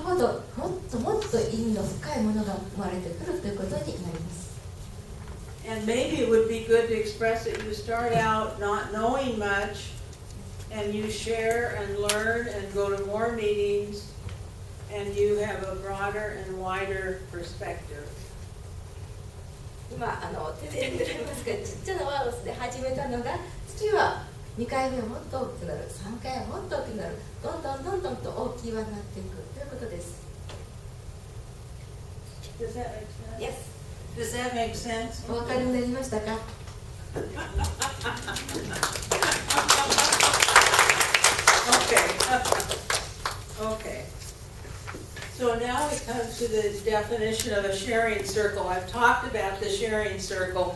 ほどもっともっと意味の深いものが生まれてくるということになります。And maybe it would be good to express that you start out not knowing much and you share and learn and go to more meetings and you have a broader and wider perspective. 今手で見られますが、ちっちゃなワードで始めたのが、次は2回目はもっと大きくなる、3回はもっと大きくなる、どんどんどんどんと大きい輪になっていくということです。Does that make sense? Yes. Does that make sense? お分かりになりましたか？ Okay. So now we come to the definition of a sharing circle. I've talked about the sharing circle.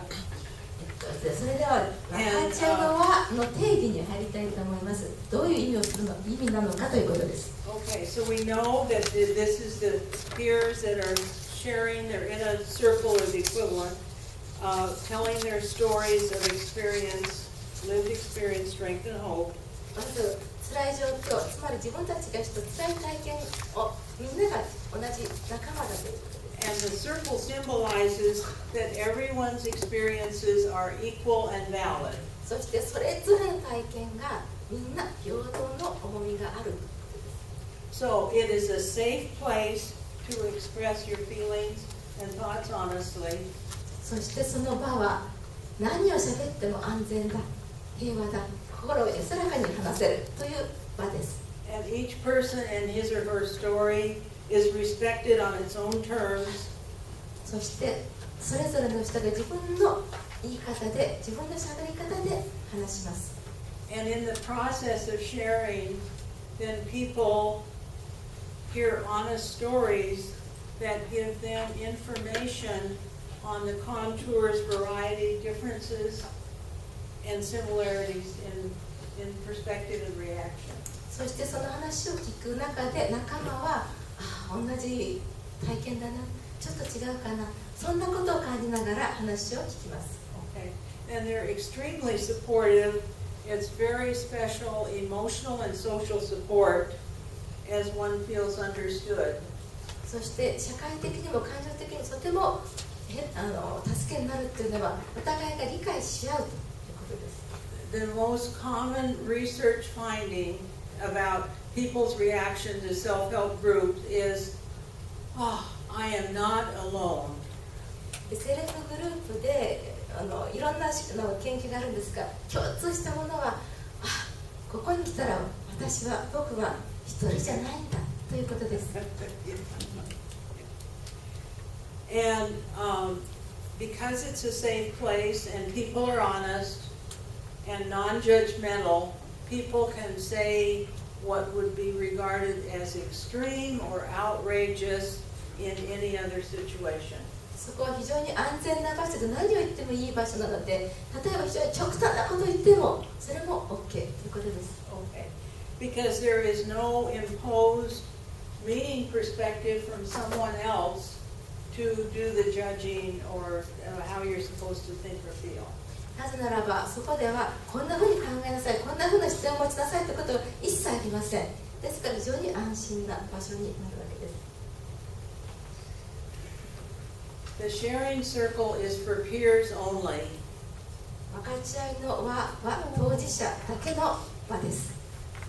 それでは分かち合いの輪の定義に入りたいと思います。どういう意味なのかということです。Okay, so we know that this is the peers that are sharing. They're in a circle of equivalent, telling their stories of experience, lived experience, strength, and hope. まず辛い状況、つまり自分たちがした辛い体験をみんなが同じ仲間だということです。And the circle symbolizes that everyone's experiences are equal and valid. そしてそれぞれの体験がみんな平等の重みがある。So it is a safe place to express your feelings and thoughts honestly. そしてその場は何を喋っても安全だ、平和だ、心を安らかに話せるという場です。And each person and his or her story is respected on its own terms. そしてそれぞれの人が自分の言い方で、自分の喋り方で話します。And in the process of sharing, then people hear honest stories that give them information on the contours, variety, differences, and similarities in perspective and reaction. そしてその話を聞く中で仲間は同じ体験だな、ちょっと違うかな、そんなことを感じながら話を聞きます。Okay. And they're extremely supportive. It's very special emotional and social support as one feels understood. そして社会的にも感情的にとても助けになるというのはお互いが理解し合うということです。The most common research finding about people's reaction to self-help groups is, I am not alone. セルフグループでいろんな研究があるんですが、共通したものは、ここに来たら僕は一人じゃないんだということです。And because it's a safe place and people are honest and non-judgmental, people can say what would be regarded as extreme or outrageous in any other situation. そこは非常に安全な場所で何を言ってもいい場所なので、例えば非常に極端なことを言ってもそれも OK ということです。Okay. Because there is no imposed meaning perspective from someone else to do the judging or how you're supposed to think or feel. なぜならばそこではこんなふうに考えなさい、こんなふうな視点を持ちなさいということは一切ありません。ですから非常に安心な場所になるわけです。The sharing circle is for peers only. 分かち合いの輪は当事者だけの場です。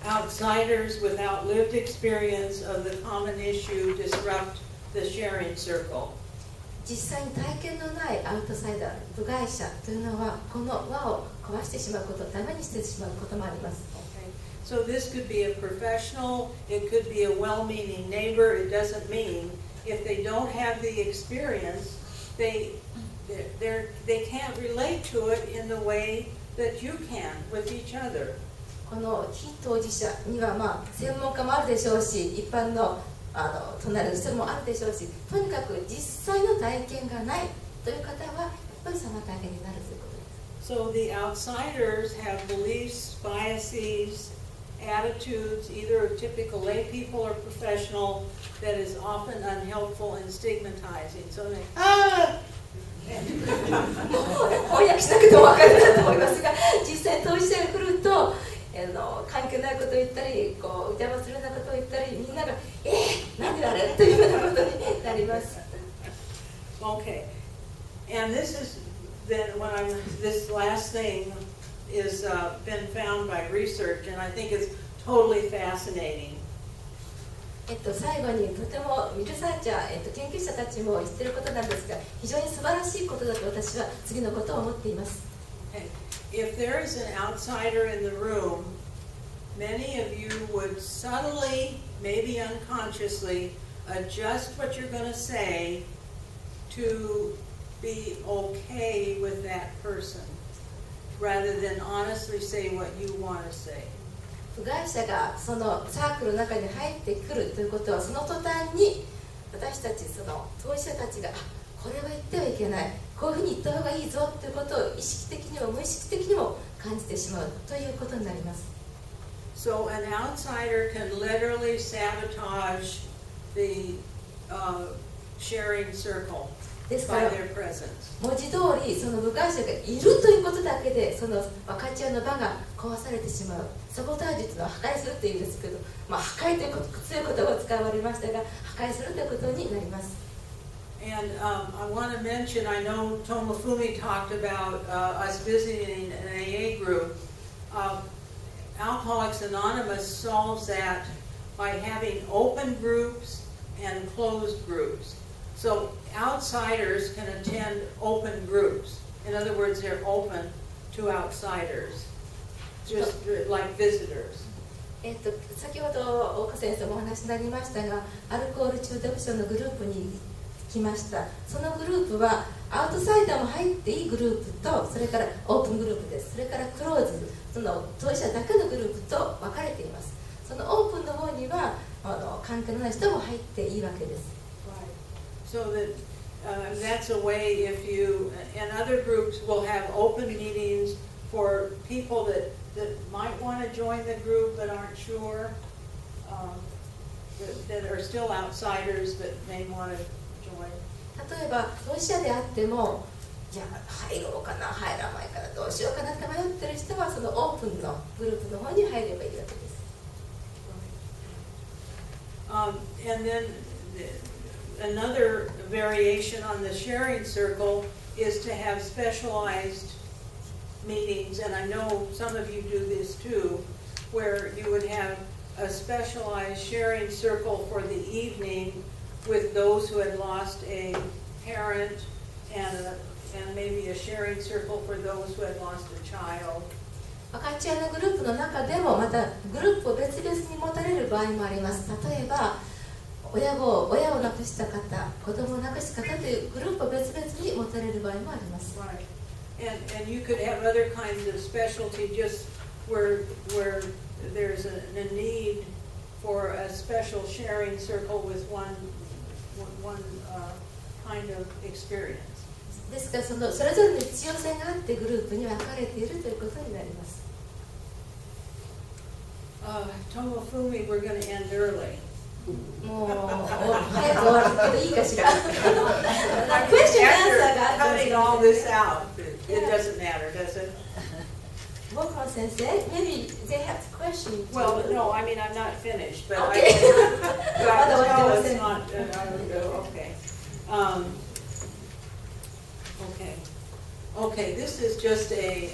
Outsiders without lived experience of the common issue disrupt the sharing circle. 実際に体験のないアウトサイダー、部外者というのはこの輪を壊してしまうこと、ダメにしてしまうこともあります。Okay. So this could be a professional, it could be a well-meaning neighbor. It doesn't mean if they don't have the experience, they can't relate to it in the way that you can with each other. この非当事者には専門家もあるでしょうし、一般の隣の人もあるでしょうし、とにかく実際の体験がないという方はやっぱり妨げになるということです。So the outsiders have beliefs, biases, attitudes, either of typical lay people or professional, that is often unhelpful and stigmatizing. So they, 翻訳しなくても分かると思いますが、実際当事者が来ると関係ないことを言ったり、邪魔するようなことを言ったり、みんながなんで誰というようなことになります。Okay, and this is then this last thing is been found by research, and I think it's totally fascinating. 最後にとてもリサーチャー、研究者たちも言っていることなんですが、非常に素晴らしいことだと私は次のことを思っています。Okay. If there is an outsider in the room, many of you would subtly, maybe unconsciously, adjust what you're going to say to be okay with that person, rather than honestly say what you want to say. 部外者がそのサークルの中に入ってくるということは、その途端に私たちその当事者たちがこれは言ってはいけない、こういうふうに言った方がいいぞということを意識的にも無意識的にも感じてしまうということになります。So an outsider can literally sabotage the sharing circle ですか by ら their presence. 文字通りその部外者がいるということだけでその分かち合いの場が壊されてしまう。サボタージュというのは破壊するというんですけど、破壊という強い言葉を使われましたが、破壊するということになります。And I want to mention, I know Tomofumi talked about us visiting an AA group. Alcoholics Anonymous solves that by having open groups and closed groups. So outsiders can attend open groups. In other words, they're open to outsiders, just like visitors. 先ほど岡先生もお話になりましたが、アルコール中毒症のグループに来ました。そのグループはアウトサイダーも入っていいグループと、それからオープングループです。それからクローズ、その当事者だけのグループと分かれています。そのオープンの方には関係のない人も入っていいわけです。So that that's a way if you, and other groups will have open meetings for people that might want to join the group but aren't sure, that are still outsiders but may want to join. 例えば当事者であっても、じゃあ入ろうかな入らないからどうしようかなって迷ってる人はそのオープンのグループの方に入ればいいわけです。And then another variation on the sharing circle is to have specialized meetings, and I know some of you do this too, where you would have a specialized sharing circle for the evening with those who had lost a parent, and maybe a sharing circle for those who had lost a child. 分かち合いのグループの中でもまたグループを別々に持たれる場合もあります。例えば親を亡くした方、子供を亡くした方というグループを別々に持たれる場合もあります。Right. And you could have other kinds of specialty just where there's a need for a special sharing circle with one kind of experience. ですからそれぞれの必要性があってグループに分かれているということになります。Tomofumi, we're going to end early. もう早く終わるけどいいかしら。After cutting all this out, it doesn't matter, does it? ボークマン先生、maybe they have a question. Well, no, I mean I'm not finished, but Okay. no, it's not. Okay. Okay. This is just a.